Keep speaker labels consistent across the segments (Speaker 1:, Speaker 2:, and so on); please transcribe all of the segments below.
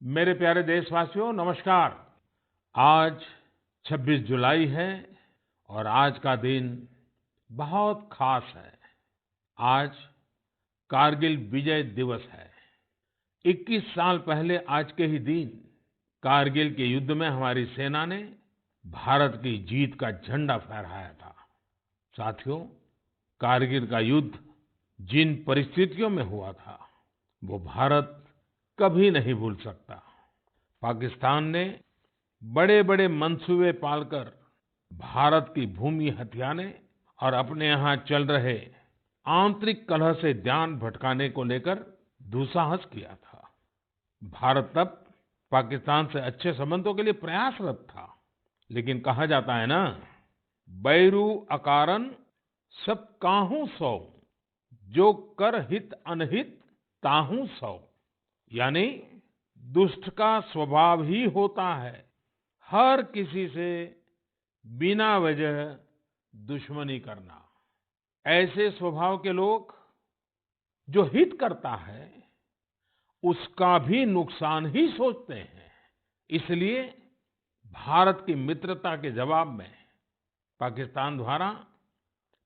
Speaker 1: मेरे प्यारे देशवासियों, नमस्कार। आज 26 जुलाई है और आज का दिन बहुत खास है। आज कारगिल विजय दिवस है। 21 साल पहले आज के ही दिन कारगिल के युद्ध में हमारी सेना ने भारत की जीत का झंडा फहराया था। साथियों, कारगिल का युद्ध जिन परिस्थितियों में हुआ था, वो भारत कभी नहीं भूल सकता। पाकिस्तान ने बड़े-बड़े मंसूबे पालकर भारत की भूमि हथियाने और अपने यहाँ चल रहे आंतरिक कलह से ध्यान भटकाने को लेकर दुस्साहस किया था। भारत तब पाकिस्तान से अच्छे संबंधों के लिए प्रयासरत था, लेकिन कहा जाता है ना, बैरू अकारण सब काहू सौ, जो कर हित अनहित ताहू सौ। यानी दुष्ट का स्वभाव ही होता है हर किसी से बिना वजह दुश्मनी करना। ऐसे स्वभाव के लोग जो हित करता है उसका भी नुकसान ही सोचते हैं। इसलिए भारत की मित्रता के जवाब में पाकिस्तान द्वारा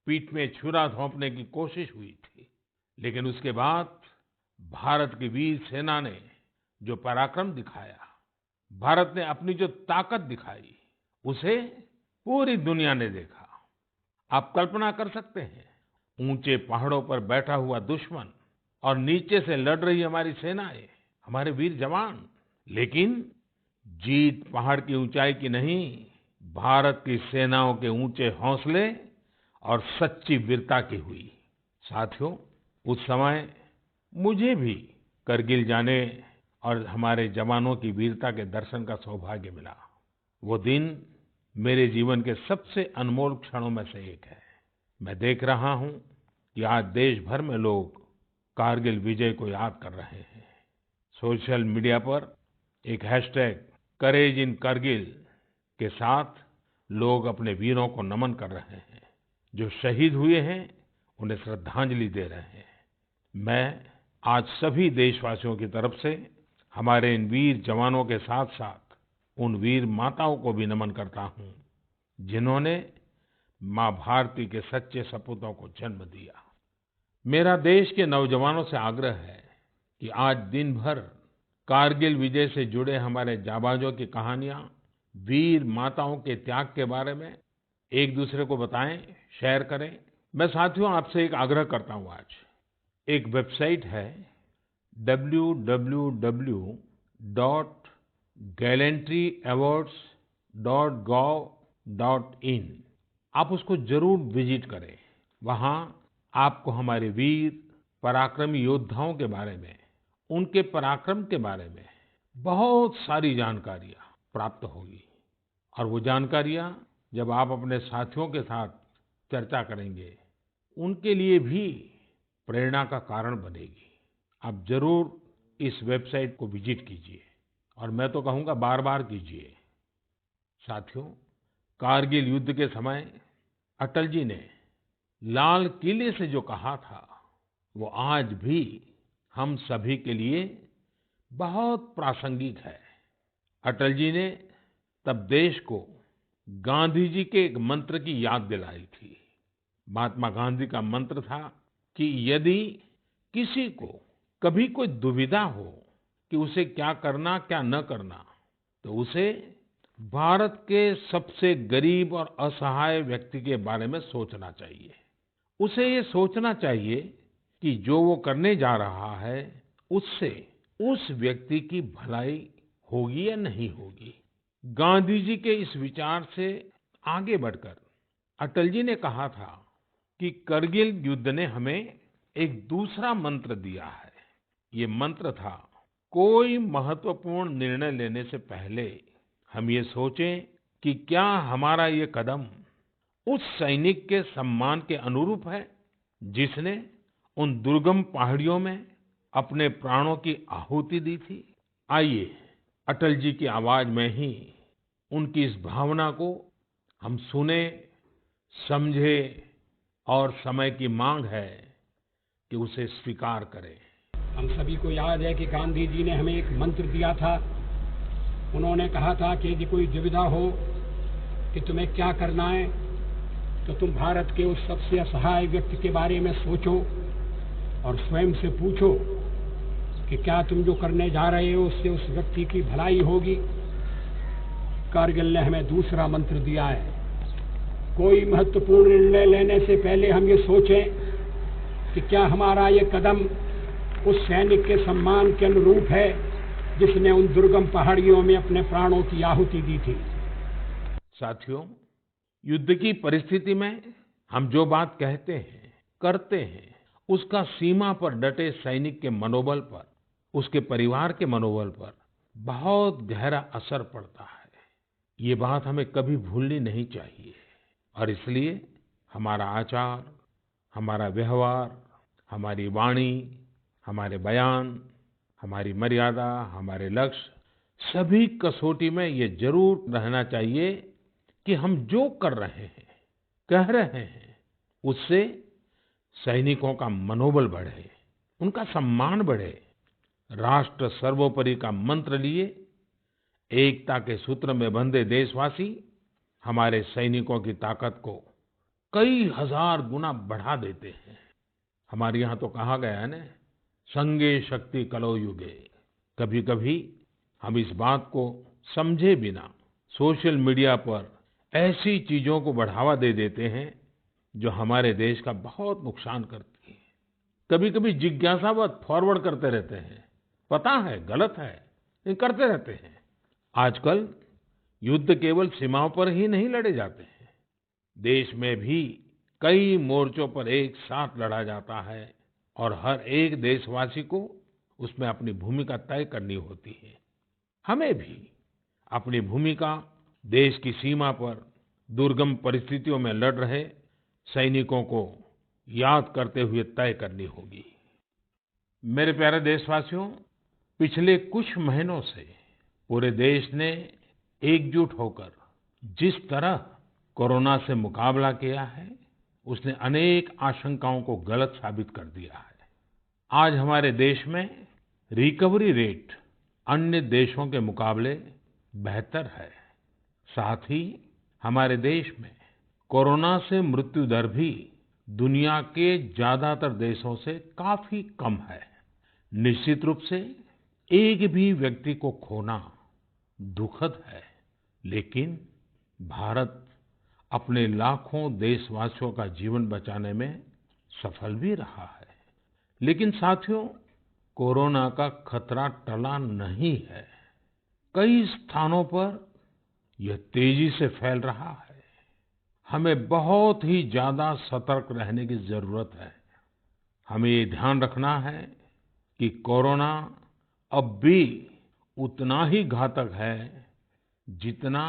Speaker 1: पीठ में छुरा घोंपने की कोशिश हुई थी, लेकिन उसके बाद भारत की वीर सेना ने जो पराक्रम दिखाया, भारत ने अपनी जो ताकत दिखाई, उसे पूरी दुनिया ने देखा। आप कल्पना कर सकते हैं, ऊंचे पहाड़ों पर बैठा हुआ दुश्मन और नीचे से लड़ रही हमारी सेनाएं, हमारे वीर जवान। लेकिन जीत पहाड़ की ऊंचाई की नहीं, भारत की सेनाओं के ऊंचे हौसले और सच्ची वीरता की हुई। साथियों, उस समय मुझे भी करगिल जाने और हमारे जवानों की वीरता के दर्शन का सौभाग्य मिला। वो दिन मेरे जीवन के सबसे अनमोल क्षणों में से एक है। मैं देख रहा हूं कि आज देश भर में लोग कारगिल विजय को याद कर रहे हैं। सोशल मीडिया पर एक हैशटैग करेज इन करगिल के साथ लोग अपने वीरों को नमन कर रहे हैं। जो शहीद हुए हैं उन्हें श्रद्धांजलि दे रहे हैं। मैं आज सभी देशवासियों की तरफ से हमारे इन वीर जवानों के साथ साथ उन वीर माताओं को भी नमन करता हूं, जिन्होंने माँ भारती के सच्चे सपूतों को जन्म दिया। मेरा देश के नौजवानों से आग्रह है कि आज दिन भर कारगिल विजय से जुड़े हमारे जाबांजों की कहानियां, वीर माताओं के त्याग के बारे में एक दूसरे को बताएं, शेयर करें। मैं साथियों आपसे एक आग्रह करता हूं। आज एक वेबसाइट है www.gallantryawards.gov.in। आप उसको जरूर विजिट करें। वहाँ आपको हमारे वीर पराक्रमी योद्धाओं के बारे में, उनके पराक्रम के बारे में बहुत सारी जानकारियाँ प्राप्त होगी। और वो जानकारियाँ जब आप अपने साथियों के साथ चर्चा करेंगे, उनके लिए भी प्रेरणा का कारण बनेगी। आप जरूर इस वेबसाइट को विजिट कीजिए, और मैं तो कहूँगा बार-बार कीजिए। साथियों, कारगिल युद्ध के समय अटल जी ने लाल किले से जो कहा था, वो आज भी हम सभी के लिए बहुत प्रासंगिक है। अटल जी ने तब देश को गांधी जी के एक मंत्र की याद दिलाई थी। महात्मा गांधी का मंत्र था कि यदि किसी को कभी कोई दुविधा हो कि उसे क्या करना क्या न करना, तो उसे भारत के सबसे गरीब और असहाय व्यक्ति के बारे में सोचना चाहिए। उसे ये सोचना चाहिए कि जो वो करने जा रहा है, उससे उस व्यक्ति की भलाई होगी या नहीं होगी। गांधी जी के इस विचार से आगे बढ़कर अटल जी ने कहा था कि करगिल युद्ध ने हमें एक दूसरा मंत्र दिया है। ये मंत्र था, कोई महत्वपूर्ण निर्णय लेने से पहले हम ये सोचें कि क्या हमारा ये कदम उस सैनिक के सम्मान के अनुरूप है जिसने उन दुर्गम पहाड़ियों में अपने प्राणों की आहुति दी थी। आइए अटल जी की आवाज में ही उनकी इस भावना को हम सुने, समझे, और समय की मांग है कि उसे स्वीकार करें।
Speaker 2: हम सभी को याद है कि गांधी जी ने हमें एक मंत्र दिया था। उन्होंने कहा था कि यदि कोई दुविधा हो कि तुम्हें क्या करना है, तो तुम भारत के उस सबसे असहाय व्यक्ति के बारे में सोचो और स्वयं से पूछो कि क्या तुम जो करने जा रहे हो उससे उस व्यक्ति की भलाई होगी। कारगिल ने हमें दूसरा मंत्र दिया है, कोई महत्वपूर्ण निर्णय लेने से पहले हम ये सोचें कि क्या हमारा ये कदम उस सैनिक के सम्मान के अनुरूप है जिसने उन दुर्गम पहाड़ियों में अपने प्राणों की आहुति दी थी।
Speaker 1: साथियों, युद्ध की परिस्थिति में हम जो बात कहते हैं, करते हैं, उसका सीमा पर डटे सैनिक के मनोबल पर, उसके परिवार के मनोबल पर बहुत गहरा असर पड़ता है। ये बात हमें कभी भूलनी नहीं चाहिए और इसलिए हमारा आचार, हमारा व्यवहार, हमारी वाणी, हमारे बयान, हमारी मर्यादा, हमारे लक्ष्य, सभी कसौटी में ये जरूर रहना चाहिए कि हम जो कर रहे हैं, कह रहे हैं, उससे सैनिकों का मनोबल बढ़े, उनका सम्मान बढ़े, राष्ट्र सर्वोपरि का मंत्र लिए एकता के सूत्र में बंधे देशवासी हमारे सैनिकों की ताकत को कई हजार गुना बढ़ा देते हैं। हमारे यहाँ तो कहा गया है ना, संगे शक्ति कलौ युगे। कभी कभी हम इस बात को समझे बिना सोशल मीडिया पर ऐसी चीजों को बढ़ावा दे देते हैं जो हमारे देश का बहुत नुकसान करती है। कभी कभी जिज्ञासावत फॉरवर्ड करते रहते हैं, पता है गलत है लेकिन करते रहते हैं। आजकल युद्ध केवल सीमाओं पर ही नहीं लड़े जाते हैं, देश में भी कई मोर्चों पर एक साथ लड़ा जाता है और हर एक देशवासी को उसमें अपनी भूमिका तय करनी होती है। हमें भी अपनी भूमिका देश की सीमा पर दुर्गम परिस्थितियों में लड़ रहे सैनिकों को याद करते हुए तय करनी होगी। मेरे प्यारे देशवासियों, पिछले कुछ महीनों से पूरे देश ने एकजुट होकर जिस तरह कोरोना से मुकाबला किया है, उसने अनेक आशंकाओं को गलत साबित कर दिया है। आज हमारे देश में रिकवरी रेट अन्य देशों के मुकाबले बेहतर है। साथ ही हमारे देश में कोरोना से मृत्यु दर भी दुनिया के ज्यादातर देशों से काफी कम है। निश्चित रूप से एक भी व्यक्ति को खोना दुखद है, लेकिन भारत अपने लाखों देशवासियों का जीवन बचाने में सफल भी रहा है। लेकिन साथियों, कोरोना का खतरा टला नहीं है। कई स्थानों पर यह तेजी से फैल रहा है। हमें बहुत ही ज्यादा सतर्क रहने की जरूरत है। हमें ये ध्यान रखना है कि कोरोना अब भी उतना ही घातक है जितना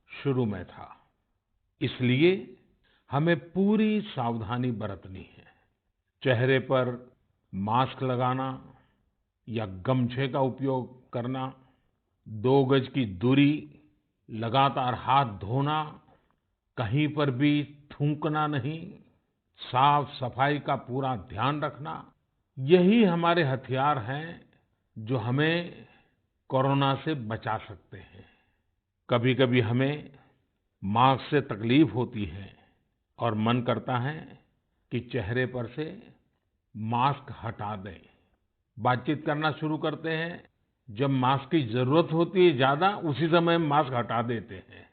Speaker 1: शुरू में था। इसलिए हमें पूरी सावधानी बरतनी है। चेहरे पर मास्क लगाना या गमछे का उपयोग करना, 2 गज की दूरी, लगातार हाथ धोना, कहीं पर भी थूकना नहीं, साफ सफाई का पूरा ध्यान रखना, यही हमारे हथियार हैं जो हमें कोरोना से बचा सकते हैं। कभी कभी हमें मास्क से तकलीफ होती है और मन करता है कि चेहरे पर से मास्क हटा दें। बातचीत करना शुरू करते हैं, जब मास्क की जरूरत होती है ज्यादा, उसी समय मास्क हटा देते हैं।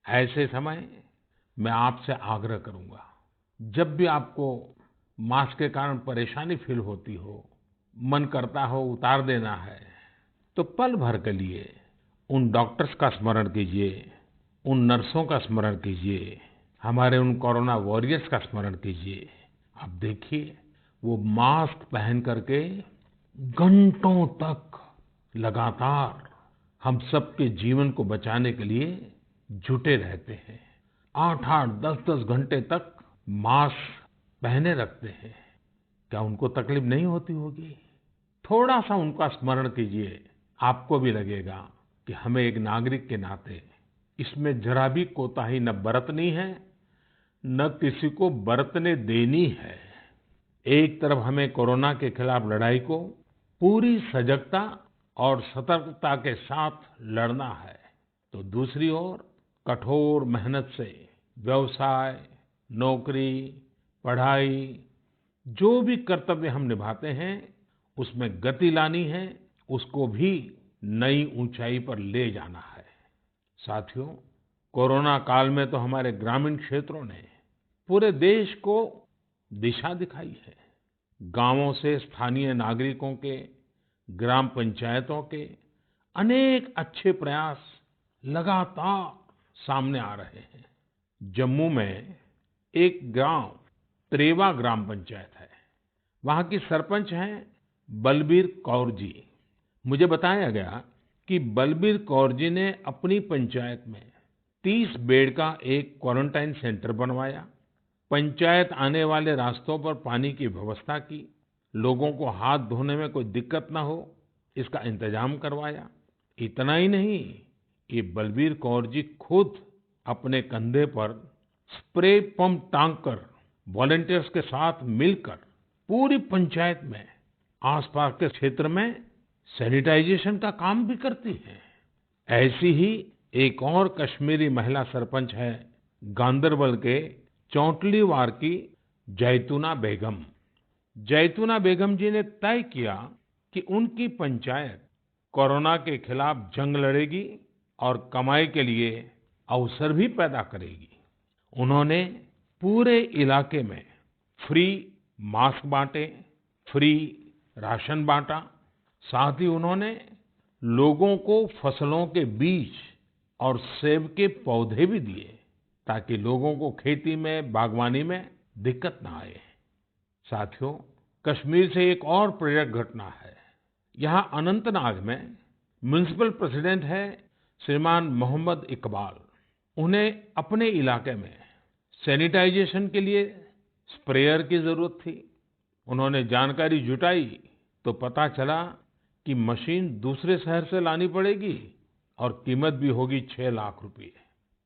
Speaker 1: ऐसे समय मैं आपसे आग्रह करूंगा, जब भी आपको मास्क के कारण परेशानी फील होती हो, मन करता हो उतार देना है, तो पल भर के लिए उन डॉक्टर्स का स्मरण कीजिए, उन नर्सों का स्मरण कीजिए, हमारे उन कोरोना वॉरियर्स का स्मरण कीजिए। आप देखिए, वो मास्क पहन करके घंटों तक लगातार हम सबके जीवन को बचाने के लिए जुटे रहते हैं। 8-8, 10-10 घंटे तक मास्क पहने रखते हैं। क्या उनको तकलीफ नहीं होती होगी? थोड़ा सा उनका स्मरण कीजिए, आपको भी लगेगा कि हमें एक नागरिक के नाते इसमें जरा भी कोताही न बरतनी है, न किसी को बरतने देनी है। एक तरफ हमें कोरोना के खिलाफ लड़ाई को पूरी सजगता और सतर्कता के साथ लड़ना है, तो दूसरी ओर कठोर मेहनत से व्यवसाय, नौकरी, पढ़ाई, जो भी कर्तव्य हम निभाते हैं, उसमें गति लानी है, उसको भी नई ऊंचाई पर ले जाना है। साथियों, कोरोना काल में तो हमारे ग्रामीण क्षेत्रों ने पूरे देश को दिशा दिखाई है। गांवों से स्थानीय नागरिकों के, ग्राम पंचायतों के अनेक अच्छे प्रयास लगातार सामने आ रहे हैं। जम्मू में एक गांव त्रेवा ग्राम पंचायत है। वहां की सरपंच हैं बलबीर कौर जी। मुझे बताया गया कि बलबीर कौर जी ने अपनी पंचायत में 30 बेड का एक क्वारंटाइन सेंटर बनवाया, पंचायत आने वाले रास्तों पर पानी की व्यवस्था की, लोगों को हाथ धोने में कोई दिक्कत ना हो इसका इंतजाम करवाया। इतना ही नहीं, ये बलबीर कौर जी खुद अपने कंधे पर स्प्रे पंप टांग कर वॉलंटियर्स के साथ मिलकर पूरी पंचायत में, आसपास के क्षेत्र में सैनिटाइजेशन का काम भी करती हैं। ऐसी ही एक और कश्मीरी महिला सरपंच है गांदरबल के चौंटलीवार की जैतूना बेगम। जैतूना बेगम जी ने तय किया कि उनकी पंचायत कोरोना के खिलाफ जंग लड़ेगी और कमाई के लिए अवसर भी पैदा करेगी। उन्होंने पूरे इलाके में फ्री मास्क बांटे, फ्री राशन बांटा, साथ ही उन्होंने लोगों को फसलों के बीज और सेब के पौधे भी दिए ताकि लोगों को खेती में, बागवानी में दिक्कत ना आए। साथियों, कश्मीर से एक और प्रेरक घटना है। यहाँ अनंतनाग में म्युनिसिपल प्रेसिडेंट है श्रीमान मोहम्मद इकबाल। उन्हें अपने इलाके में सैनिटाइजेशन के लिए स्प्रेयर की जरूरत थी। उन्होंने जानकारी जुटाई तो पता चला कि मशीन दूसरे शहर से लानी पड़ेगी और कीमत भी होगी 6 लाख रुपए।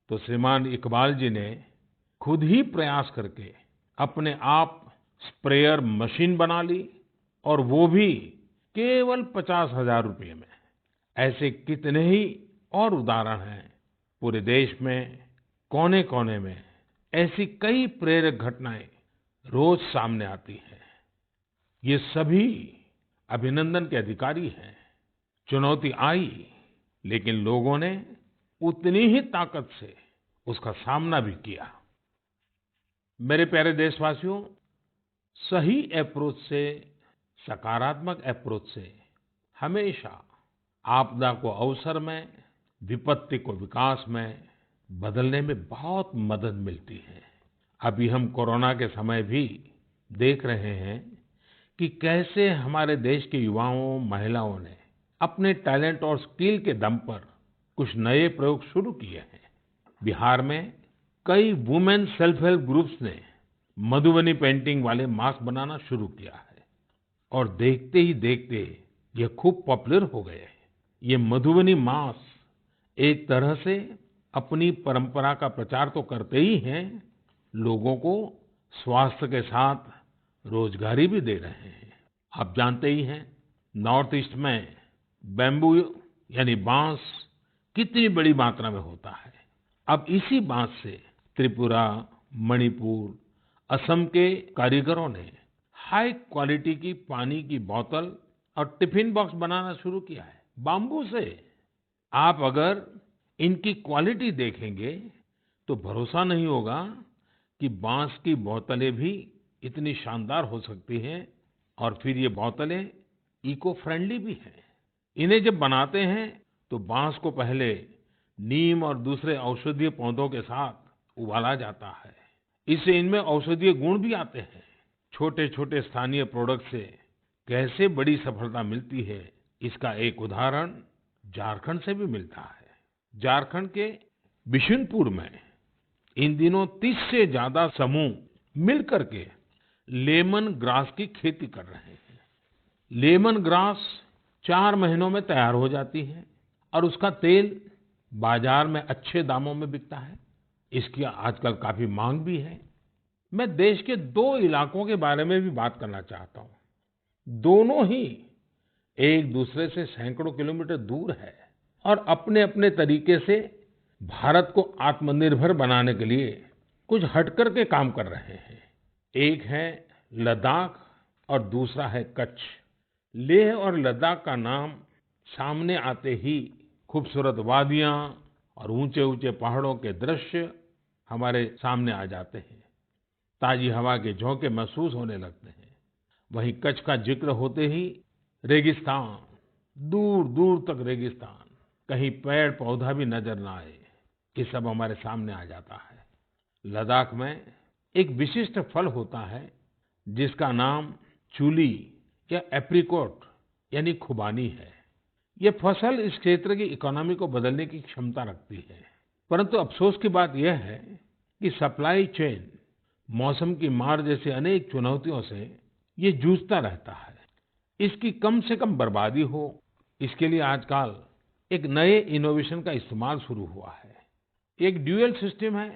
Speaker 1: तो श्रीमान इकबाल जी ने खुद ही प्रयास करके अपने आप स्प्रेयर मशीन बना ली और वो भी केवल 50,000 रुपए में। ऐसे कितने ही और उदाहरण हैं। पूरे देश में कोने-कोने में ऐसी कई प्रेरक घटनाएं रोज सामने आती हैं। ये सभी अभिनंदन के अधिकारी हैं। चुनौती आई, लेकिन लोगों ने उतनी ही ताकत से उसका सामना भी किया। मेरे प्यारे देशवासियों, सही अप्रोच से, सकारात्मक अप्रोच से हमेशा आपदा को अवसर में, विपत्ति को विकास में बदलने में बहुत मदद मिलती है। अभी हम कोरोना के समय भी देख रहे हैं कि कैसे हमारे देश के युवाओं, महिलाओं ने अपने टैलेंट और स्किल के दम पर कुछ नए प्रयोग शुरू किए हैं। बिहार में कई वुमेन सेल्फ हेल्प ग्रुप्स ने मधुबनी पेंटिंग वाले मास्क बनाना शुरू किया है और देखते ही देखते ये खूब पॉपुलर हो गए हैं। ये मधुबनी मास्क एक तरह से अपनी परंपरा का प्रचार तो करते ही हैं, लोगों को स्वास्थ्य के साथ रोजगारी भी दे रहे हैं। आप जानते ही हैं, नॉर्थ ईस्ट में बैम्बू यानी बांस कितनी बड़ी मात्रा में होता है। अब इसी बांस से त्रिपुरा, मणिपुर, असम के कारीगरों ने हाई क्वालिटी की पानी की बोतल और टिफिन बॉक्स बनाना शुरू किया है बाम्बू से। आप अगर इनकी क्वालिटी देखेंगे तो भरोसा नहीं होगा कि बांस की बोतलें भी इतनी शानदार हो सकती हैं और फिर ये बोतलें इको फ्रेंडली भी हैं। इन्हें जब बनाते हैं तो बांस को पहले नीम और दूसरे औषधीय पौधों के साथ उबाला जाता है। इससे इनमें औषधीय गुण भी आते हैं। छोटे-छोटे स्थानीय प्रोडक्ट से कैसे बड़ी सफलता मिलती है, इसका एक उदाहरण झारखंड से भी मिलता है। झारखंड के बिशुनपुर में इन दिनों 30 से ज्यादा समूह मिलकर के लेमन ग्रास की खेती कर रहे हैं। लेमन ग्रास 4 महीनों में तैयार हो जाती है और उसका तेल बाजार में अच्छे दामों में बिकता है। इसकी आजकल काफी मांग भी है। मैं देश के 2 इलाकों के बारे में भी बात करना चाहता हूँ। दोनों ही एक दूसरे से सैकड़ों किलोमीटर दूर है और अपने अपने तरीके से भारत को आत्मनिर्भर बनाने के लिए कुछ हटकर के काम कर रहे हैं। एक है लद्दाख और दूसरा है कच्छ। लेह और लद्दाख का नाम सामने आते ही खूबसूरत वादियां और ऊंचे ऊंचे पहाड़ों के दृश्य हमारे सामने आ जाते हैं। ताजी हवा के झोंके महसूस होने लगते हैं। वहीं कच्छ का जिक्र होते ही रेगिस्तान, दूर दूर तक रेगिस्तान, कहीं पेड़ पौधा भी नजर ना आए, ये सब हमारे सामने आ जाता है। लद्दाख में एक विशिष्ट फल होता है जिसका नाम चूली या एप्रिकॉट यानी खुबानी है। ये फसल इस क्षेत्र की इकोनॉमी को बदलने की क्षमता रखती है। परंतु अफसोस की बात यह है कि सप्लाई चेन, मौसम की मार जैसी अनेक चुनौतियों से ये जूझता रहता है। इसकी कम से कम बर्बादी हो, इसके लिए आजकल एक नए इनोवेशन का इस्तेमाल शुरू हुआ है। एक ड्यूअल सिस्टम है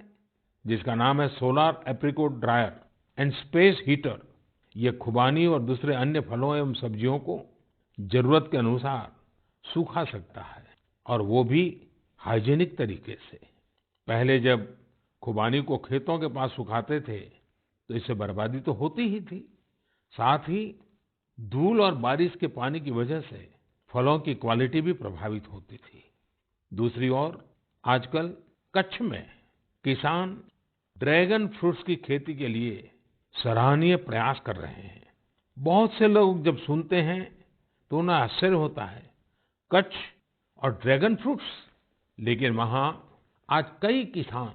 Speaker 1: जिसका नाम है solar apricot dryer and space heater. ये खुबानी और दूसरे अन्य फलों एवं सब्जियों को जरूरत के अनुसार सूखा सकता है, और वो भी हाइजीनिक तरीके से। पहले जब खुबानी को खेतों के पास सुखाते थे तो इससे बर्बादी तो होती ही थी, साथ ही धूल और बारिश के पानी की वजह से फलों की क्वालिटी भी प्रभावित होती थी। दूसरी ओर आजकल कच्छ में किसान ड्रैगन फ्रूट्स की खेती के लिए सराहनीय प्रयास कर रहे हैं। बहुत से लोग जब सुनते हैं तो उन्हें आश्चर्य होता है, कच्छ और ड्रैगन फ्रूट्स, लेकिन वहाँ आज कई किसान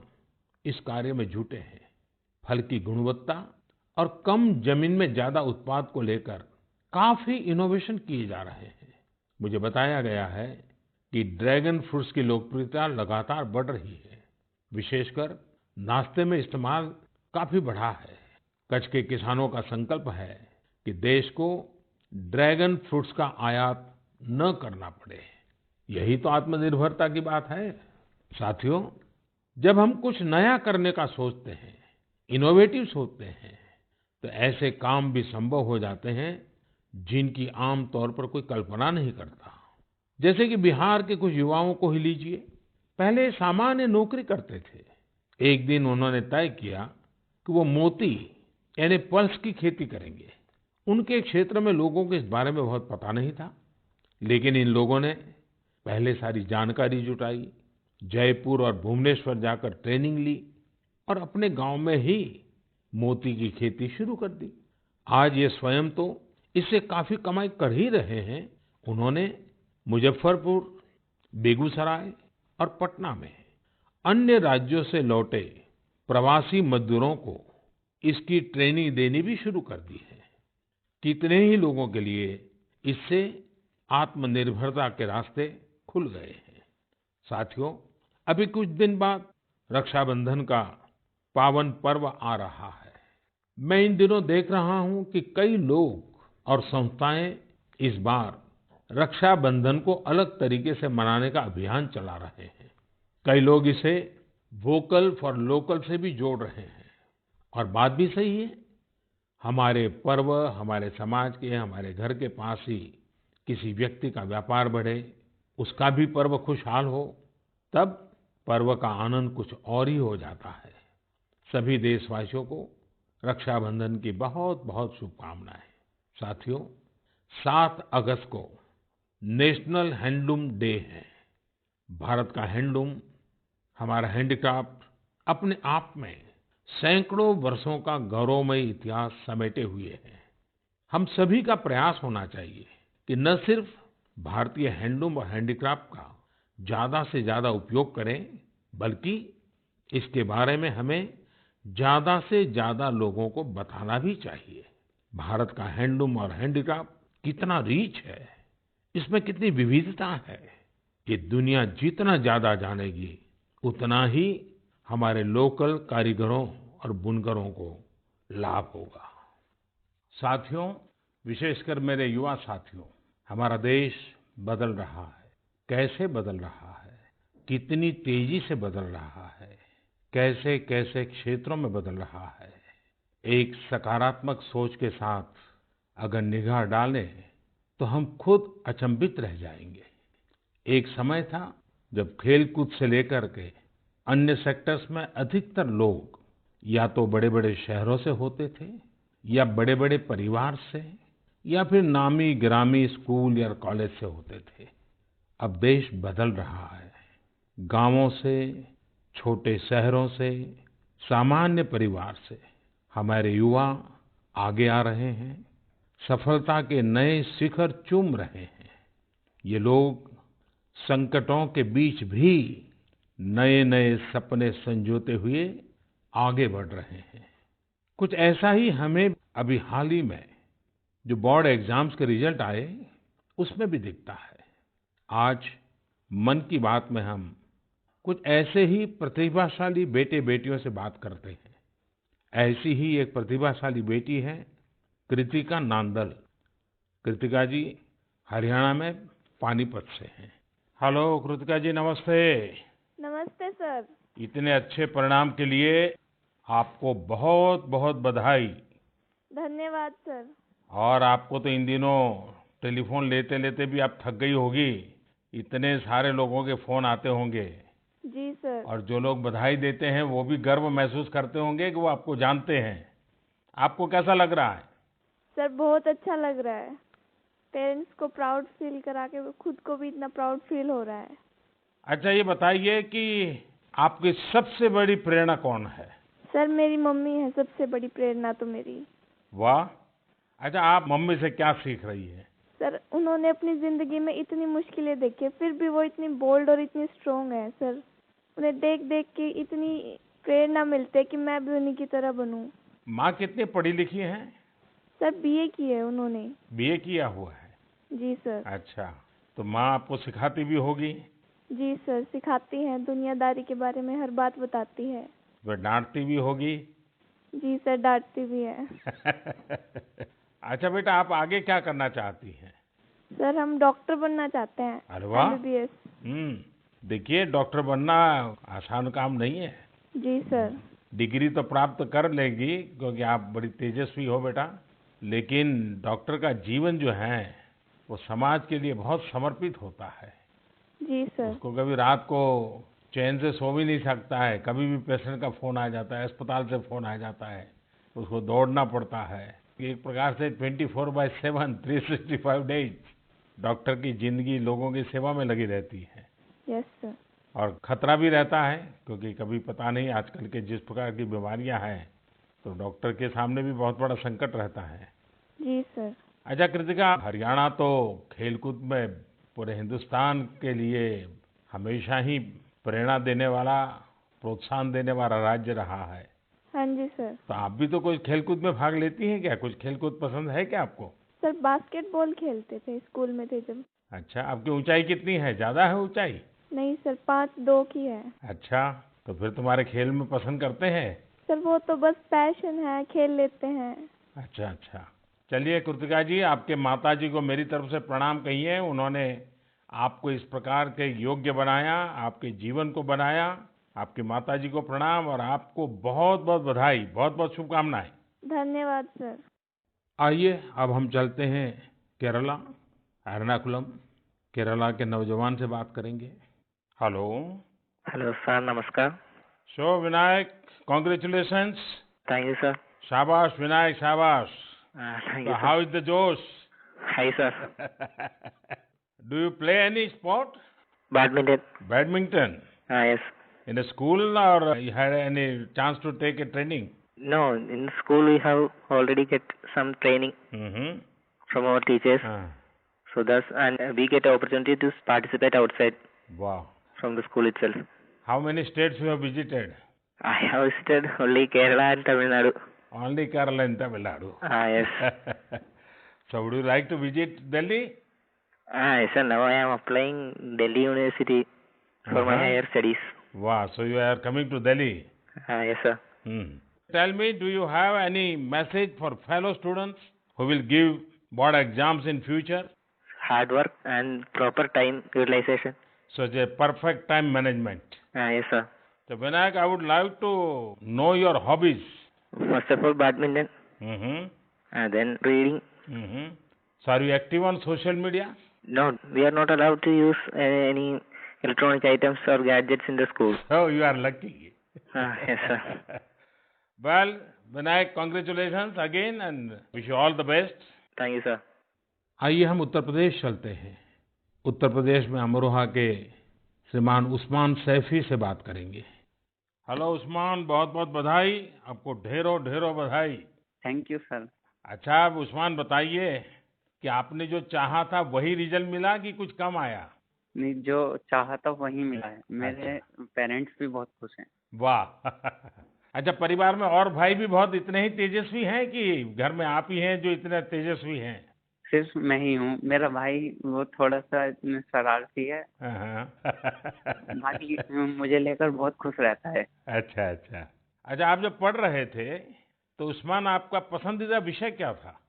Speaker 1: इस कार्य में जुटे हैं। फल की गुणवत्ता और कम जमीन में ज्यादा उत्पाद को लेकर काफी इनोवेशन किए जा रहे हैं। मुझे बताया गया है कि ड्रैगन फ्रूट्स की लोकप्रियता लगातार बढ़ रही है। विशेषकर नाश्ते में इस्तेमाल काफी बढ़ा है। कच्छ के किसानों का संकल्प है कि देश को ड्रैगन फ्रूट्स का आयात न करना पड़े। यही तो आत्मनिर्भरता की बात है। साथियों, जब हम कुछ नया करने का सोचते हैं, इनोवेटिव सोचते हैं, तो ऐसे काम भी संभव हो जाते हैं जिनकी आम तौर पर कोई कल्पना नहीं करता। जैसे कि बिहार के कुछ युवाओं को ही लीजिए। पहले सामान्य नौकरी करते थे। एक दिन उन्होंने तय किया कि वो मोती यानी पल्स की खेती करेंगे। उनके क्षेत्र में लोगों को इस बारे में बहुत पता नहीं था, लेकिन इन लोगों ने पहले सारी जानकारी जुटाई, जयपुर और भुवनेश्वर जाकर ट्रेनिंग ली और अपने गांव में ही मोती की खेती शुरू कर दी। आज ये स्वयं तो इससे काफी कमाई कर ही रहे हैं। उन्होंने मुजफ्फरपुर, बेगूसराय और पटना में अन्य राज्यों से लौटे प्रवासी मजदूरों को इसकी ट्रेनिंग देनी भी शुरू कर दी है। कितने ही लोगों के लिए इससे आत्मनिर्भरता के रास्ते खुल गए हैं। साथियों, अभी कुछ दिन बाद रक्षाबंधन का पावन पर्व आ रहा है। मैं इन दिनों देख रहा हूं कि कई लोग और संस्थाएं इस बार रक्षाबंधन को अलग तरीके से मनाने का अभियान चला रहे हैं। कई लोग इसे वोकल फॉर लोकल से भी जोड़ रहे हैं, और बात भी सही है। हमारे पर्व हमारे समाज के, हमारे घर के पास ही किसी व्यक्ति का व्यापार बढ़े, उसका भी पर्व खुशहाल हो, तब पर्व का आनंद कुछ और ही हो जाता है। सभी देशवासियों को रक्षाबंधन की बहुत बहुत शुभकामनाएं। साथियों, 7 अगस्त को नेशनल हैंडलूम डे है। भारत का हैंडलूम, हमारा हैंडीक्राफ्ट अपने आप में सैकड़ों वर्षों का गौरवमयी इतिहास समेटे हुए है। हम सभी का प्रयास होना चाहिए कि न सिर्फ भारतीय हैंडलूम और हैंडीक्राफ्ट का ज्यादा से ज्यादा उपयोग करें, बल्कि इसके बारे में हमें ज्यादा से ज्यादा लोगों को बताना भी चाहिए। भारत का हैंडलूम और हैंडीक्राफ्ट कितना रिच है, इसमें कितनी विविधता है, ये दुनिया जितना ज्यादा जानेगी उतना ही हमारे लोकल कारीगरों और बुनकरों को लाभ होगा। साथियों, विशेषकर मेरे युवा साथियों, हमारा देश बदल रहा है। कैसे बदल रहा है, कितनी तेजी से बदल रहा है, कैसे कैसे क्षेत्रों में बदल रहा है। एक सकारात्मक सोच के साथ अगर निगाह डालें तो हम खुद अचंभित रह जाएंगे। एक समय था जब खेलकूद से लेकर के अन्य सेक्टर्स में अधिकतर लोग या तो बड़े-बड़े शहरों से होते थे या बड़े-बड़े परिवार से या फिर नामी-गिरामी स्कूल या कॉलेज से होते थे। अब देश बदल रहा है। गांवों से, छोटे शहरों से, सामान्य परिवार से हमारे युवा आगे आ रहे हैं, सफलता के नए शिखर चूम रहे हैं। ये लोग संकटों के बीच भी नए-नए सपने संजोते हुए आगे बढ़ रहे हैं। कुछ ऐसा ही हमें अभी हाल ही में जो बोर्ड एग्जाम्स के रिजल्ट आए, उसमें भी दिखता है। आज मन की बात में हम कुछ ऐसे ही प्रतिभाशाली बेटे-बेटियों से बात करते हैं। ऐसी ही एक प्रतिभाशाली बेटी है कृतिका नांदल। कृतिका जी हरियाणा में पानीपत से हैं। हेलो कृतिका जी, नमस्ते।
Speaker 3: नमस्ते सर।
Speaker 1: इतने अच्छे परिणाम के लिए आपको बहुत बहुत बधाई।
Speaker 3: धन्यवाद सर।
Speaker 1: और आपको तो इन दिनों टेलीफोन लेते लेते भी आप थक गई होगी, इतने सारे लोगों के फोन आते होंगे।
Speaker 3: जी सर।
Speaker 1: और जो लोग बधाई देते हैं वो भी गर्व महसूस करते होंगे कि वो आपको जानते हैं। आपको कैसा लग रहा है?
Speaker 3: सर बहुत अच्छा लग रहा है। पेरेंट्स को प्राउड फील करा के खुद को भी इतना प्राउड फील हो रहा है।
Speaker 1: अच्छा, ये बताइए कि आपकी सबसे बड़ी प्रेरणा कौन है?
Speaker 3: सर मेरी मम्मी है सबसे बड़ी प्रेरणा तो मेरी।
Speaker 1: वाह। अच्छा, आप मम्मी से क्या सीख रही है?
Speaker 3: सर उन्होंने अपनी जिंदगी में इतनी मुश्किलें देखी, फिर भी वो इतनी बोल्ड और इतनी स्ट्रांग है सर। उन्हें देख देख के इतनी प्रेरणा मिलती है कि मैं भी उन्हीं की तरह बनूं।
Speaker 1: माँ कितनी पढ़ी लिखी हैं?
Speaker 3: सर बीए की है उन्होंने।
Speaker 1: बीए किया हुआ है?
Speaker 3: जी सर।
Speaker 1: अच्छा, तो माँ आपको सिखाती भी होगी?
Speaker 3: जी सर, सिखाती हैं, दुनियादारी के बारे में हर बात बताती है।
Speaker 1: वो डांटती भी होगी?
Speaker 3: जी सर, डांटती भी है।
Speaker 1: अच्छा बेटा, आप आगे क्या करना चाहती हैं?
Speaker 3: सर हम डॉक्टर बनना चाहते हैं।
Speaker 1: अरे वाह।
Speaker 3: एमबीबीएस।
Speaker 1: देखिए, डॉक्टर बनना आसान काम नहीं है।
Speaker 3: जी सर।
Speaker 1: डिग्री तो प्राप्त कर लेंगी क्योंकि आप बड़ी तेजस्वी हो बेटा, लेकिन डॉक्टर का जीवन जो है वो समाज के लिए बहुत समर्पित होता है।
Speaker 3: जी सर।
Speaker 1: उसको कभी रात को चैन से सो भी नहीं सकता है, कभी भी पेशेंट का फोन आ जाता है, अस्पताल से फोन आ जाता है, उसको दौड़ना पड़ता है। एक प्रकार से 24/7 365 डेज डॉक्टर की जिंदगी लोगों की सेवा में लगी रहती है।
Speaker 3: Yes sir.
Speaker 1: और खतरा भी रहता है क्योंकि कभी पता नहीं आजकल के जिस प्रकार की बीमारियां हैं, तो डॉक्टर के सामने भी बहुत बड़ा संकट रहता है।
Speaker 3: जी सर।
Speaker 1: अच्छा कृतिका, हरियाणा तो खेलकूद में पूरे हिंदुस्तान के लिए हमेशा ही प्रेरणा देने वाला, प्रोत्साहन देने वाला राज्य रहा है।
Speaker 3: हाँ जी सर।
Speaker 1: तो आप भी तो कोई खेलकूद में भाग लेती हैं क्या? कुछ खेलकूद पसंद है क्या आपको?
Speaker 3: सर बास्केटबॉल खेलते थे स्कूल में थे जब।
Speaker 1: अच्छा, आपकी ऊंचाई कितनी है? ज्यादा है ऊंचाई?
Speaker 3: नहीं सर, 5'2" की है।
Speaker 1: अच्छा, तो फिर तुम्हारे खेल में पसंद करते हैं?
Speaker 3: सर वो तो बस पैशन है, खेल लेते हैं।
Speaker 1: अच्छा अच्छा। चलिए कृतिका जी, आपके माताजी को मेरी तरफ से प्रणाम कहिए। उन्होंने आपको इस प्रकार के योग्य बनाया, आपके जीवन को बनाया। आपकी माताजी को प्रणाम और आपको बहुत बहुत बधाई, बहुत बहुत शुभकामनाएं।
Speaker 3: धन्यवाद सर।
Speaker 1: आइए अब हम चलते हैं केरला, एर्नाकुलम। केरला के नौजवान से बात करेंगे। हेलो।
Speaker 4: हेलो सर, नमस्कार।
Speaker 1: So Vinayak, congratulations.
Speaker 4: Thank you sir.
Speaker 1: शाबाश विनायक, शाबाश।
Speaker 4: Thank
Speaker 1: So
Speaker 4: you
Speaker 1: how
Speaker 4: sir.
Speaker 1: is the Josh?
Speaker 4: Hi sir.
Speaker 1: Do you play any sport?
Speaker 4: Badminton.
Speaker 1: Badminton?
Speaker 4: Yes.
Speaker 1: In a school or you had any chance to take a training?
Speaker 4: No, in school we have already get some training
Speaker 1: Mm-hmm.
Speaker 4: From our teachers, so thus and we get an opportunity to participate outside
Speaker 1: Wow.
Speaker 4: from the school itself.
Speaker 1: How many states you have visited?
Speaker 4: I have visited only Kerala and Tamil Nadu.
Speaker 1: Only Kerala and Tamil Nadu.
Speaker 4: Yes.
Speaker 1: So would you like to visit Delhi?
Speaker 4: Yes sir, now I am applying Delhi University for my higher studies.
Speaker 1: Wow. So you are coming to Delhi.
Speaker 4: Yes sir.
Speaker 1: Tell me, do you have any message for fellow students who will give board exams in future?
Speaker 4: Hard work and proper time utilization.
Speaker 1: Such a perfect time management.
Speaker 4: Yes sir.
Speaker 1: So Vinayak, I would like to know your hobbies.
Speaker 4: First of all, badminton,
Speaker 1: Mm-hmm.
Speaker 4: and then reading.
Speaker 1: Mm-hmm. So are you active on social media?
Speaker 4: No, we are not allowed to use any electronic items or gadgets in the school.
Speaker 1: Oh, you are lucky.
Speaker 4: Yes, sir.
Speaker 1: Well, Vinayak, congratulations again and wish you all the best.
Speaker 4: Thank you, sir.
Speaker 1: आइए हम उत्तर प्रदेश चलते हैं। उत्तर प्रदेश में अमरोहा के श्रीमान उस्मान सैफी से बात करेंगे। हेलो उस्मान, बहुत बहुत बधाई, आपको ढेरों ढेरों बधाई।
Speaker 5: Thank you sir.
Speaker 1: अच्छा, अब उस्मान बताइए कि आपने जो चाहा था वही रिजल्ट मिला कि कुछ कम आया?
Speaker 5: नहीं, जो चाहा था वही मिला है। मेरे
Speaker 1: अच्छा।
Speaker 5: पेरेंट्स भी बहुत खुश हैं।
Speaker 1: वाह। अच्छा, परिवार में और भाई भी बहुत इतने ही तेजस्वी हैं कि घर में आप ही हैं जो इतने तेजस्वी हैं?
Speaker 5: सिर्फ मैं ही हूँ। मेरा भाई वो थोड़ा सा शरारती है। बाकी मुझे लेकर बहुत खुश रहता है।
Speaker 1: अच्छा अच्छा। अच्छा, आप जब पढ़ रहे थे तो उस्मान आपका पसंदीदा विषय क्या था?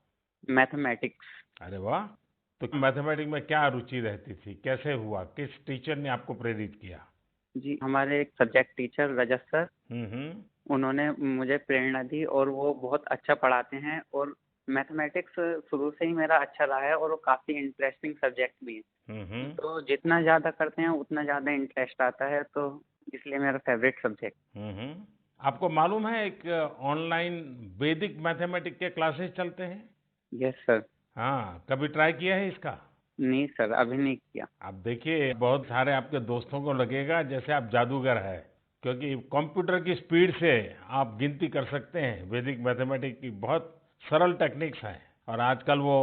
Speaker 5: मैथमेटिक्स।
Speaker 1: अरे वाह। तो मैथमेटिक्स में क्या रुचि रहती थी, कैसे हुआ, किस टीचर ने आपको प्रेरित किया?
Speaker 5: जी, हमारे एक सब्जेक्ट टीचर रजत सर,
Speaker 1: हम्म।
Speaker 5: उन्होंने मुझे प्रेरणा दी और वो बहुत अच्छा पढ़ाते हैं और मैथमेटिक्स शुरू से ही मेरा अच्छा रहा है और वो काफ़ी इंटरेस्टिंग सब्जेक्ट भी है।
Speaker 1: हम्म।
Speaker 5: तो जितना ज़्यादा करते हैं उतना ज़्यादा इंटरेस्ट आता है, तो इसलिए मेरा फेवरेट सब्जेक्ट।
Speaker 1: हम्म। आपको मालूम है एक ऑनलाइन वैदिक मैथमेटिक्स के क्लासेस चलते हैं?
Speaker 5: Yes sir.
Speaker 1: हाँ, कभी ट्राई किया है इसका?
Speaker 5: नहीं सर, अभी नहीं किया।
Speaker 1: आप देखिए, बहुत सारे आपके दोस्तों को लगेगा जैसे आप जादूगर है, क्योंकि कंप्यूटर की स्पीड से आप गिनती कर सकते हैं। वैदिक मैथमेटिक्स की बहुत सरल टेक्निक्स हैं और आजकल वो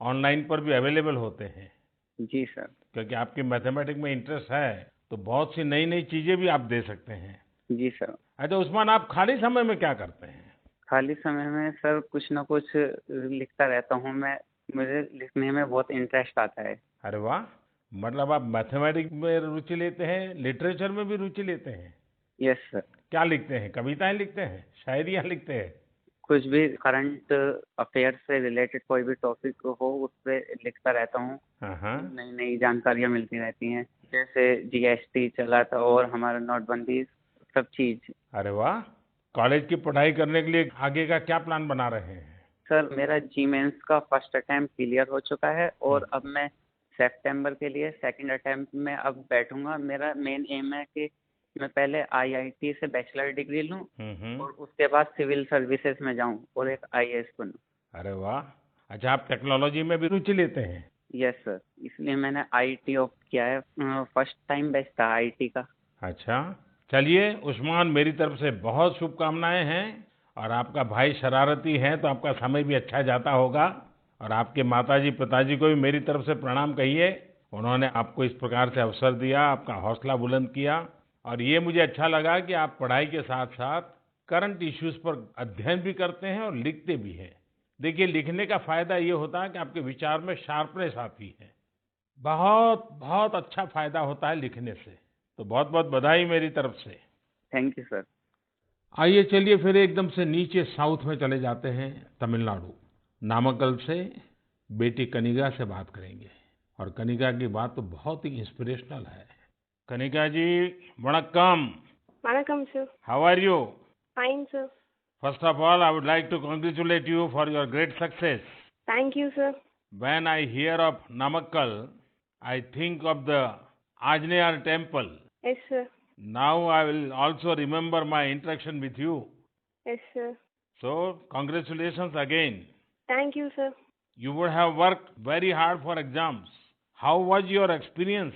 Speaker 1: ऑनलाइन पर भी अवेलेबल होते हैं।
Speaker 5: जी सर।
Speaker 1: क्योंकि आपकी मैथमेटिक्स में इंटरेस्ट है तो बहुत सी नई नई चीजें भी आप दे सकते हैं।
Speaker 5: जी सर।
Speaker 1: अच्छा उस्मान, आप खाली समय में क्या करते हैं?
Speaker 5: खाली समय में सर कुछ ना कुछ लिखता रहता हूँ मैं। मुझे लिखने में बहुत इंटरेस्ट आता है।
Speaker 1: अरे वाह, मतलब आप मैथमेटिक्स में रुचि लेते हैं, लिटरेचर में भी रुचि लेते हैं?
Speaker 5: Yes sir.
Speaker 1: क्या लिखते हैं, कविताएं लिखते हैं, शायरियां लिखते हैं?
Speaker 5: कुछ भी करंट अफेयर से रिलेटेड कोई भी टॉपिक हो उस पर लिखता रहता हूँ।
Speaker 1: हाँ।
Speaker 5: नई नई जानकारियाँ मिलती रहती हैं, जैसे जीएसटी चला था और हमारा नोटबंदी, सब चीज़।
Speaker 1: अरे वाह। कॉलेज की पढ़ाई करने के लिए आगे का क्या प्लान बना रहे हैं?
Speaker 5: सर मेरा जी मेंस का फर्स्ट अटेम्प्ट क्लियर हो चुका है और अब मैं सितंबर के लिए सेकंड अटेम्प्ट में अब बैठूंगा। मेरा मेन एम है कि मैं पहले आईआईटी से बैचलर डिग्री लूं और उसके बाद सिविल सर्विसेज में जाऊं और एक आईएएस बनूं।
Speaker 1: अरे वाह। अच्छा, आप टेक्नोलॉजी में भी रुचि लेते हैं?
Speaker 5: यस सर, इसलिए मैंने आईटी ऑप्ट किया है। फर्स्ट टाइम बैच था आईटी का।
Speaker 1: अच्छा, चलिए उस्मान, मेरी तरफ से बहुत शुभकामनाएं हैं। और आपका भाई शरारती है तो आपका समय भी अच्छा जाता होगा। और आपके माताजी पिताजी को भी मेरी तरफ से प्रणाम कहिए। उन्होंने आपको इस प्रकार से अवसर दिया, आपका हौसला बुलंद किया। और ये मुझे अच्छा लगा कि आप पढ़ाई के साथ साथ करंट इश्यूज पर अध्ययन भी करते हैं और लिखते भी हैं। देखिए, लिखने का फायदा ये होता है कि आपके विचार में शार्पनेस आती है। बहुत बहुत अच्छा फायदा होता है लिखने से। तो बहुत बहुत बधाई मेरी तरफ से।
Speaker 5: Thank you sir.
Speaker 1: आइए चलिए फिर एकदम से नीचे साउथ में चले जाते हैं, तमिलनाडु। नामक्कल से बेटी कनिगा से बात करेंगे। और कनिगा की बात तो बहुत ही इंस्पिरेशनल है। कनिगा जी, वणक्कम।
Speaker 6: Vanakkam, sir.
Speaker 1: How are you?
Speaker 6: Fine, sir.
Speaker 1: First of all, I would like to congratulate you for your great success.
Speaker 6: Thank you, sir.
Speaker 1: When I hear of Namakkal, I think of the Anjaneya temple.
Speaker 6: Yes, sir.
Speaker 1: Now I will also remember my interaction with you.
Speaker 6: Yes, sir.
Speaker 1: So, congratulations again.
Speaker 6: Thank you, sir.
Speaker 1: You would have worked very hard for exams. How was your experience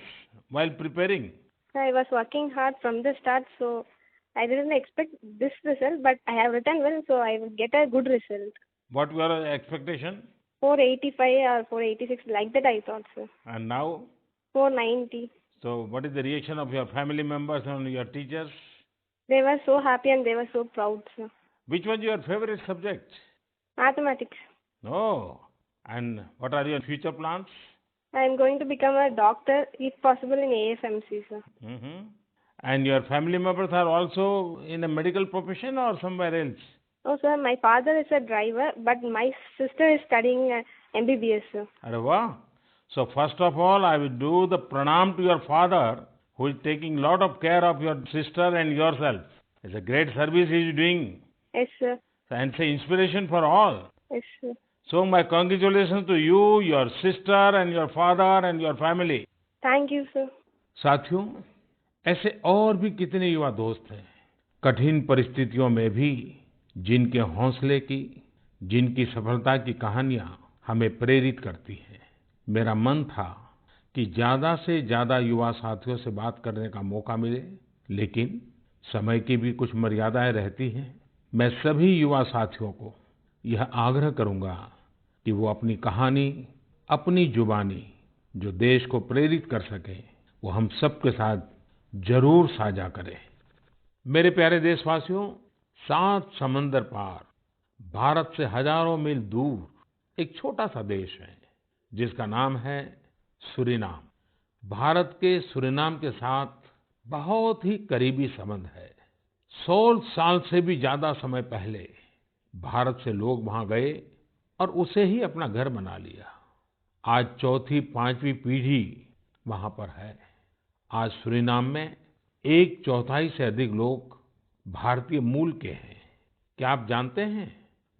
Speaker 1: while preparing?
Speaker 6: I was working hard from the start, so I didn't expect this result, but I have written well, so I will get a good result.
Speaker 1: What were your expectation?
Speaker 6: 485 or 486, like that I thought, sir.
Speaker 1: And now?
Speaker 6: 490.
Speaker 1: So, what is the reaction of your family members and your teachers?
Speaker 6: They were so happy and they were so proud, sir.
Speaker 1: Which was your favorite subject?
Speaker 6: Mathematics.
Speaker 1: Oh, and what are your future plans?
Speaker 6: I am going to become a doctor, if possible, in AFMC, sir.
Speaker 1: And your family members are also in a medical profession or somewhere else?
Speaker 6: Oh, sir, my father is a driver, but my sister is studying MBBS, sir.
Speaker 1: Arre wow. So first of all, I will do the pranam to your father, who is taking lot of care of your sister and yourself. It's a great service he is doing.
Speaker 6: Yes, sir.
Speaker 1: And it's an inspiration for all.
Speaker 6: Yes, sir.
Speaker 1: So my congratulations to you, your sister and your father and your family.
Speaker 6: Thank you, sir.
Speaker 1: साथियों, ऐसे और भी कितने युवा दोस्त हैं, कठिन परिस्थितियों में भी जिनके हौसले की, जिनकी सफलता की कहानियां हमें प्रेरित करती हैं। मेरा मन था कि ज्यादा से ज्यादा युवा साथियों से बात करने का मौका मिले, लेकिन समय की भी कुछ मर्यादाएं रहती हैं। मैं सभी युवा साथियों को यह आग्रह करूंगा कि वो अपनी कहानी, अपनी जुबानी जो देश को प्रेरित कर सके, वो हम सबके साथ जरूर साझा करें। मेरे प्यारे देशवासियों, 7 समंदर पार भारत से हजारों मील दूर एक छोटा सा देश है जिसका नाम है सूरीनाम। भारत के सूरीनाम के साथ बहुत ही करीबी संबंध है। 100 साल से भी ज्यादा समय पहले भारत से लोग वहां गए और उसे ही अपना घर बना लिया। आज चौथी, पांचवी पीढ़ी वहां पर है। आज सूरीनाम में 1/4 से अधिक लोग भारतीय मूल के हैं। क्या आप जानते हैं,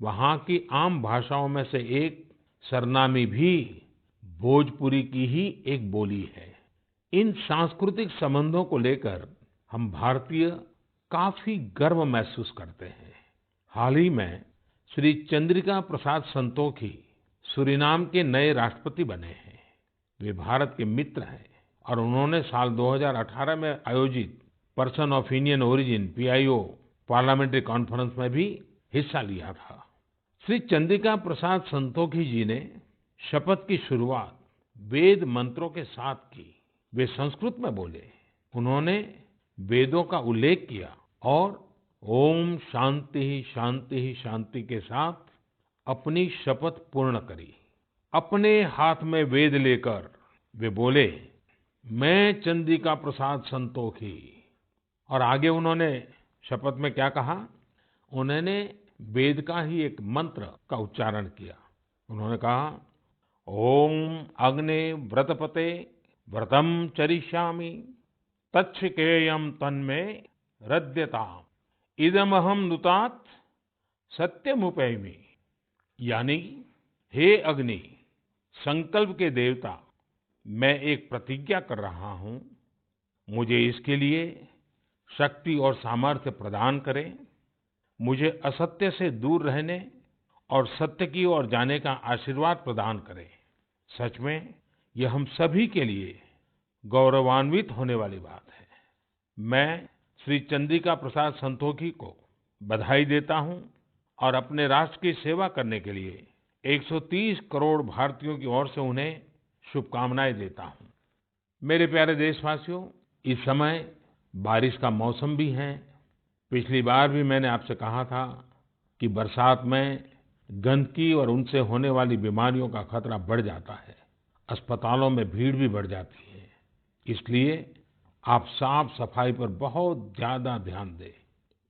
Speaker 1: वहां की आम भाषाओं में से एक सरनामी भी भोजपुरी की ही एक बोली है। इन सांस्कृतिक संबंधों को लेकर हम भारतीय काफी गर्व महसूस करते हैं। हाल ही में श्री चंद्रिका प्रसाद संतोखी सूरीनाम के नए राष्ट्रपति बने हैं। वे भारत के मित्र हैं और उन्होंने साल 2018 में आयोजित person of Indian origin PIO parliamentary conference में भी हिस्सा लिया था। श्री चंद्रिका प्रसाद संतोखी जी ने शपथ की शुरुआत वेद मंत्रों के साथ की। वे संस्कृत में बोले। उन्होंने वेदों का उल्लेख किया और ओम शांति शांति शांति के साथ अपनी शपथ पूर्ण करी। अपने हाथ में वेद लेकर वे बोले, मैं चंद्रिका प्रसाद संतोखी। और आगे उन्होंने शपथ में क्या कहा, उन्होंने वेद का ही एक मंत्र का उच्चारण किया। उन्होंने कहा, ओम अग्ने व्रतपते व्रतम चरिष्यामि तच्छकेयम तन्मे हृद्यताम इदमहम नुतात सत्यमुपैमि। यानी, हे अग्नि, संकल्प के देवता, मैं एक प्रतिज्ञा कर रहा हूं, मुझे इसके लिए शक्ति और सामर्थ्य प्रदान करें। मुझे असत्य से दूर रहने और सत्य की ओर जाने का आशीर्वाद प्रदान करें। सच में यह हम सभी के लिए गौरवान्वित होने वाली बात है। मैं श्री चंद्रिका प्रसाद संतोखी को बधाई देता हूं और अपने राष्ट्र की सेवा करने के लिए 130 करोड़ भारतीयों की ओर से उन्हें शुभकामनाएं देता हूं। मेरे प्यारे देशवासियों, इस समय बारिश का मौसम भी है। पिछली बार भी मैंने आपसे कहा था कि बरसात में गंदगी और उनसे होने वाली बीमारियों का खतरा बढ़ जाता है। अस्पतालों में भीड़ भी बढ़ जाती है। इसलिए आप साफ सफाई पर बहुत ज्यादा ध्यान दें।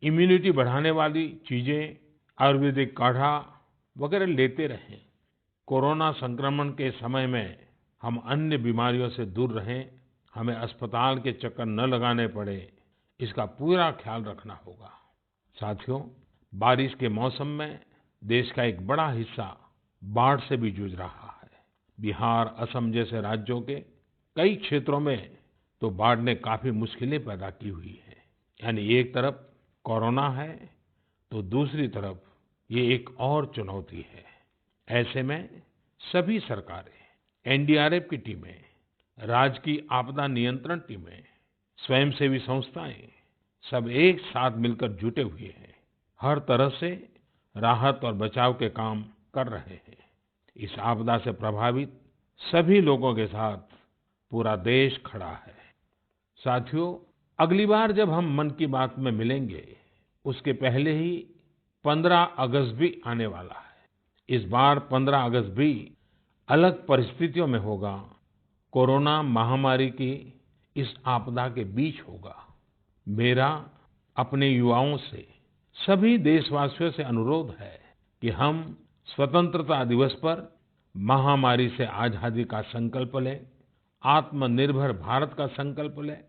Speaker 1: इम्यूनिटी बढ़ाने वाली चीजें, आयुर्वेदिक काढ़ा वगैरह लेते रहें। कोरोना संक्रमण के समय में हम अन्य बीमारियों से दूर रहें। हमें अस्पताल के चक्कर न लगाने पड़े, इसका पूरा ख्याल रखना होगा। साथियों, बारिश के मौसम में देश का एक बड़ा हिस्सा बाढ़ से भी जूझ रहा है। बिहार, असम जैसे राज्यों के कई क्षेत्रों में तो बाढ़ ने काफी मुश्किलें पैदा की हुई है। यानी एक तरफ कोरोना है तो दूसरी तरफ ये एक और चुनौती है। ऐसे में सभी सरकारें, NDRF की टीमें, राज्य की आपदा नियंत्रण टीमें, स्वयंसेवी संस्थाएं सब एक साथ मिलकर जुटे हुए हैं। हर तरह से राहत और बचाव के काम कर रहे हैं। इस आपदा से प्रभावित सभी लोगों के साथ पूरा देश खड़ा है। साथियों, अगली बार जब हम मन की बात में मिलेंगे, उसके पहले ही 15 अगस्त भी आने वाला है। इस बार 15 अगस्त भी अलग परिस्थितियों में होगा। कोरोना महामारी की इस आपदा के बीच होगा। मेरा अपने युवाओं से, सभी देशवासियों से अनुरोध है कि हम स्वतंत्रता दिवस पर महामारी से आजादी का संकल्प लें, आत्मनिर्भर भारत का संकल्प लें,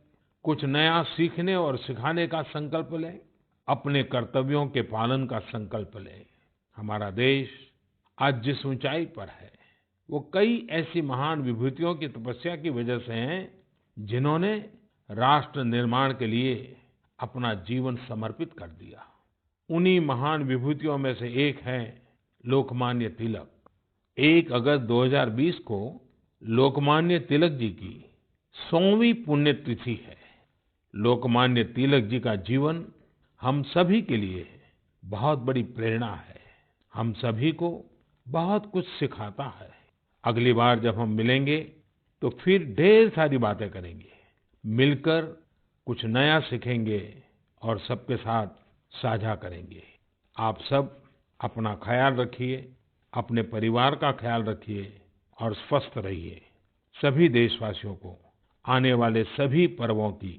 Speaker 1: कुछ नया सीखने और सिखाने का संकल्प लें, अपने कर्तव्यों के पालन का संकल्प लें। हमारा देश आज जिस ऊंचाई पर है वो कई ऐसी महान विभूतियों की तपस्या की वजह से हैं जिन्होंने राष्ट्र निर्माण के लिए अपना जीवन समर्पित कर दिया। उन्हीं महान विभूतियों में से एक है लोकमान्य तिलक। 1 अगस्त 2020 को लोकमान्य तिलक जी की 100वीं पुण्यतिथि है। लोकमान्य तिलक जी का जीवन हम सभी के लिए बहुत बड़ी प्रेरणा है, हम सभी को बहुत कुछ सिखाता है। अगली बार जब हम मिलेंगे तो फिर ढेर सारी बातें करेंगे, मिलकर कुछ नया सीखेंगे और सबके साथ साझा करेंगे। आप सब अपना ख्याल रखिए, अपने परिवार का ख्याल रखिए और स्वस्थ रहिए। सभी देशवासियों को आने वाले सभी पर्वों की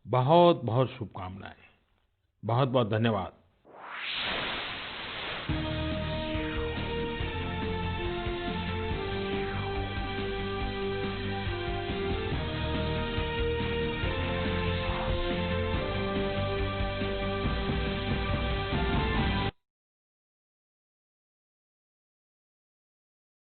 Speaker 1: बहुत बहुत शुभकामनाएं। बहुत बहुत धन्यवाद।